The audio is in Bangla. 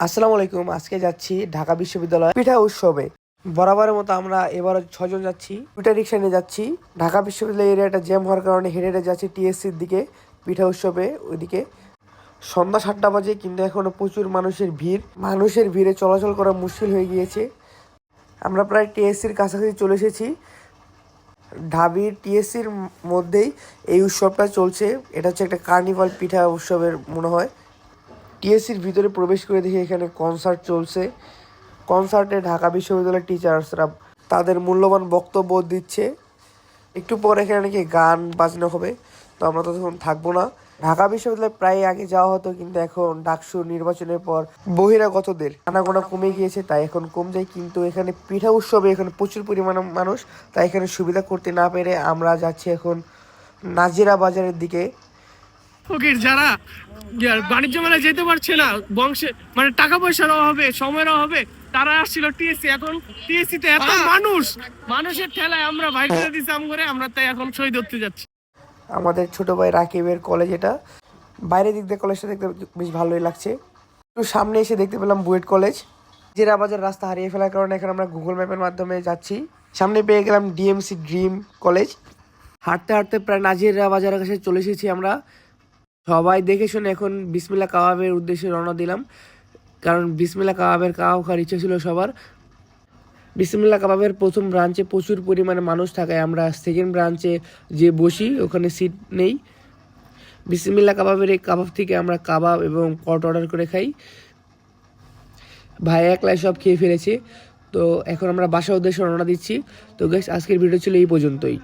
আসসালামু আলাইকুম। আজকে যাচ্ছি ঢাকা বিশ্ববিদ্যালয় পিঠা উৎসবে। বরাবরের মতো আমরা এবারও 6 জন যাচ্ছি। দুটা রিক্সা নিয়ে যাচ্ছি। ঢাকা বিশ্ববিদ্যালয় এরিয়াটা জ্যাম হওয়ার কারণে হেঁটে হেঁটে যাচ্ছি টিএসসির দিকে, পিঠা উৎসবে ওইদিকে। সন্ধ্যা 7টা বাজে, কিন্তু এখনো প্রচুর মানুষের ভিড়। মানুষের ভিড়ে চলাচল করা মুশকিল হয়ে গিয়েছে। আমরা প্রায় টিএসসির কাছাকাছি চলে এসেছি। ঢাবির টিএসসির মধ্যেই এই উৎসবটা চলছে। এটা হচ্ছে একটা কার্নিভাল পিঠা উৎসবের মনে হয়। টিএসসির ভিতরে প্রবেশ করে দেখি এখানে কনসার্ট চলছে। কনসার্টে ঢাকা বিশ্ববিদ্যালয়ের টিচার্সরা তাদের মূল্যবান বক্তব্য দিচ্ছে। একটু পরে এখানে নাকি গান বাজনা হবে, তো আমরা ততক্ষণ থাকবো না। ঢাকা বিশ্ববিদ্যালয়ে প্রায় আগে যাওয়া হতো, কিন্তু এখন ডাকসু নির্বাচনের পর বহিরাগতদের আনাগোনা কমে গিয়েছে, তাই এখন কম যায়। কিন্তু এখানে পিঠা উৎসবে এখানে প্রচুর পরিমাণে মানুষ, তাই এখানে সুবিধা করতে না পেরে আমরা যাচ্ছি এখন নাজিরা বাজারের দিকে। ফকির যারা বাণিজ্য মেলায় যেতে পারছে না, বংশে মানে টাকা পয়সার অভাবে, সময়ের অভাবে, তারা আসছিল টিএসসি। এখন টিএসসি তে এত মানুষের ঠেলায় আমরা বাইরে দিতাম করে, আমরা তাই এখন শহীদ হতে যাচ্ছি। আমাদের ছোট ভাই রাকিবের কলেজ এটা। বাইরের দিক দিয়ে কলেজটা দেখতে বেশ ভালোই লাগছে। একটু সামনে এসে দেখতে পেলাম বুয়েট কলেজ। নাজিরা বাজার রাস্তা হারিয়ে ফেলার কারণে এখন আমরা গুগল ম্যাপের মাধ্যমে যাচ্ছি। সামনে পেয়ে গেলাম ডিএমসি ড্রিম কলেজ। হাঁটতে হাঁটতে প্রায় নাজিরা বাজারের কাছে চলে এসেছি আমরা। সবাই দেখে শুনে এখন বিসমিল্লাহ কাবাবের উদ্দেশ্যে রওনা দিলাম, কারণ বিসমিল্লাহ কাবাবের কাবাব খাওয়ার ইচ্ছে ছিল সবার। বিসমিল্লাহ কাবাবের প্রথম ব্রাঞ্চে প্রচুর পরিমাণে মানুষ থাকায় আমরা সেকেন্ড ব্রাঞ্চে যে বসি, ওখানে সিট নেই। বিসমিল্লাহ কাবাবের এই কাবাব থেকে আমরা কাবাব এবং কট অর্ডার করে খাই। ভাই একলাই সব খেয়ে ফেলেছে, তো এখন আমরা বাসার উদ্দেশ্যে রওনা দিচ্ছি। তো গাইস, আজকের ভিডিও ছিল এই পর্যন্তই।